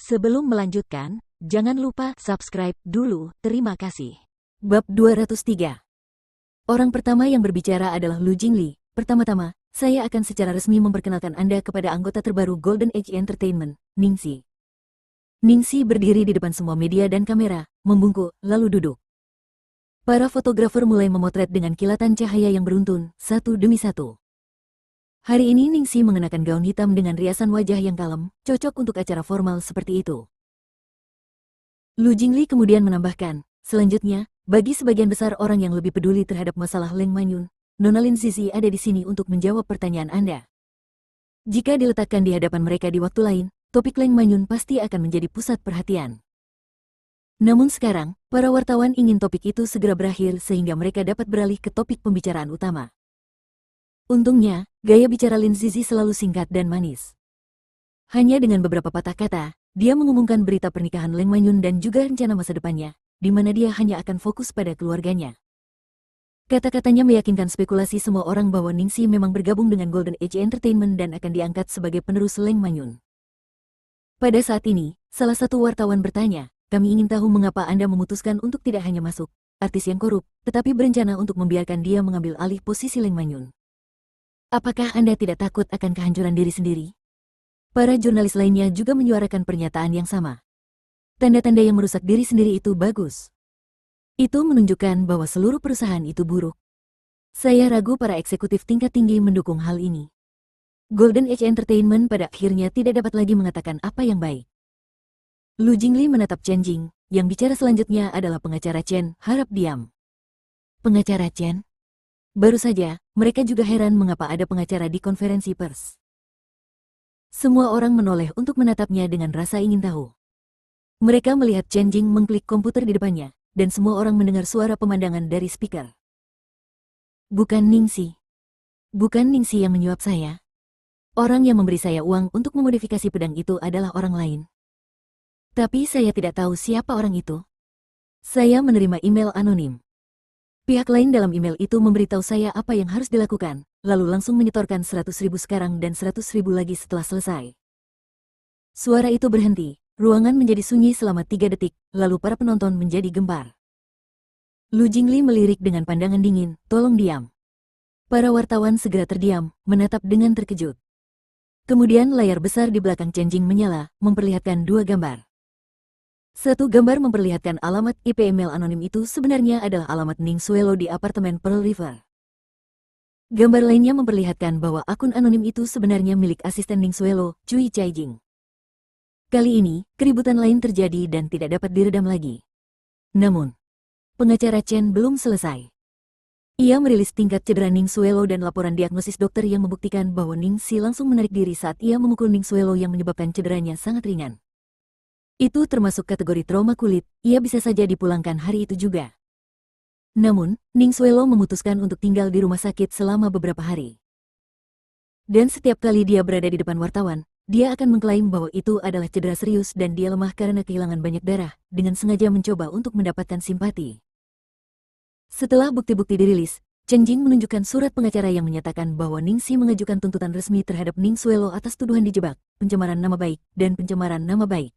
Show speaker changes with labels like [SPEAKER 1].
[SPEAKER 1] Sebelum melanjutkan, jangan lupa subscribe dulu, terima kasih.
[SPEAKER 2] Bab 203. Orang pertama yang berbicara adalah Lu Jingli. Pertama-tama, saya akan secara resmi memperkenalkan Anda kepada anggota terbaru Golden Age Entertainment, Ningxi. Ningxi berdiri di depan semua media dan kamera, membungkuk, lalu duduk. Para fotografer mulai memotret dengan kilatan cahaya yang beruntun, satu demi satu. Hari ini Ningxi mengenakan gaun hitam dengan riasan wajah yang kalem, cocok untuk acara formal seperti itu. Lu Jingli kemudian menambahkan, selanjutnya, bagi sebagian besar orang yang lebih peduli terhadap masalah Leng Manyun, Nona Lin Zizi ada di sini untuk menjawab pertanyaan Anda. Jika diletakkan di hadapan mereka di waktu lain, topik Leng Manyun pasti akan menjadi pusat perhatian. Namun sekarang, para wartawan ingin topik itu segera berakhir sehingga mereka dapat beralih ke topik pembicaraan utama. Untungnya, gaya bicara Lin Zizi selalu singkat dan manis. Hanya dengan beberapa patah kata, dia mengumumkan berita pernikahan Leng Manyun dan juga rencana masa depannya, di mana dia hanya akan fokus pada keluarganya. Kata-katanya meyakinkan spekulasi semua orang bahwa Ningxi memang bergabung dengan Golden Age Entertainment dan akan diangkat sebagai penerus Leng Manyun. Pada saat ini, salah satu wartawan bertanya, kami ingin tahu mengapa Anda memutuskan untuk tidak hanya masuk artis yang korup, tetapi berencana untuk membiarkan dia mengambil alih posisi Leng Manyun. Apakah Anda tidak takut akan kehancuran diri sendiri? Para jurnalis lainnya juga menyuarakan pernyataan yang sama. Tanda-tanda yang merusak diri sendiri itu bagus. Itu menunjukkan bahwa seluruh perusahaan itu buruk. Saya ragu para eksekutif tingkat tinggi mendukung hal ini. Golden Age Entertainment pada akhirnya tidak dapat lagi mengatakan apa yang baik. Lu Jingli menatap Chen Jing, yang bicara selanjutnya adalah pengacara Chen, harap diam. Pengacara Chen? Baru saja, mereka juga heran mengapa ada pengacara di konferensi pers. Semua orang menoleh untuk menatapnya dengan rasa ingin tahu. Mereka melihat Chen Jing mengklik komputer di depannya, dan semua orang mendengar suara pemandangan dari speaker. Bukan Ningxi. Bukan Ningxi yang menyuap saya. Orang yang memberi saya uang untuk memodifikasi pedang itu adalah orang lain. Tapi saya tidak tahu siapa orang itu. Saya menerima email anonim. Pihak lain dalam email itu memberitahu saya apa yang harus dilakukan, lalu langsung menyetorkan 100.000 sekarang dan 100.000 lagi setelah selesai. Suara itu berhenti, ruangan menjadi sunyi selama 3 detik, lalu para penonton menjadi gempar. Lu Jingli melirik dengan pandangan dingin, tolong diam. Para wartawan segera terdiam, menatap dengan terkejut. Kemudian layar besar di belakang Chen Jing menyala, memperlihatkan 2 gambar. Satu gambar memperlihatkan alamat IP email anonim itu sebenarnya adalah alamat Ning Suelo di apartemen Pearl River. Gambar lainnya memperlihatkan bahwa akun anonim itu sebenarnya milik asisten Ning Suelo, Cui Caijing. Kali ini, keributan lain terjadi dan tidak dapat diredam lagi. Namun, pengacara Chen belum selesai. Ia merilis tingkat cedera Ning Suelo dan laporan diagnosis dokter yang membuktikan bahwa Ningxi langsung menarik diri saat ia memukul Ning Suelo yang menyebabkan cederanya sangat ringan. Itu termasuk kategori trauma kulit, ia bisa saja dipulangkan hari itu juga. Namun, Ning Suelo memutuskan untuk tinggal di rumah sakit selama beberapa hari. Dan setiap kali dia berada di depan wartawan, dia akan mengklaim bahwa itu adalah cedera serius dan dia lemah karena kehilangan banyak darah, dengan sengaja mencoba untuk mendapatkan simpati. Setelah bukti-bukti dirilis, Chen Jing menunjukkan surat pengacara yang menyatakan bahwa Ningxi mengajukan tuntutan resmi terhadap Ning Suelo atas tuduhan dijebak, pencemaran nama baik, dan pencemaran nama baik.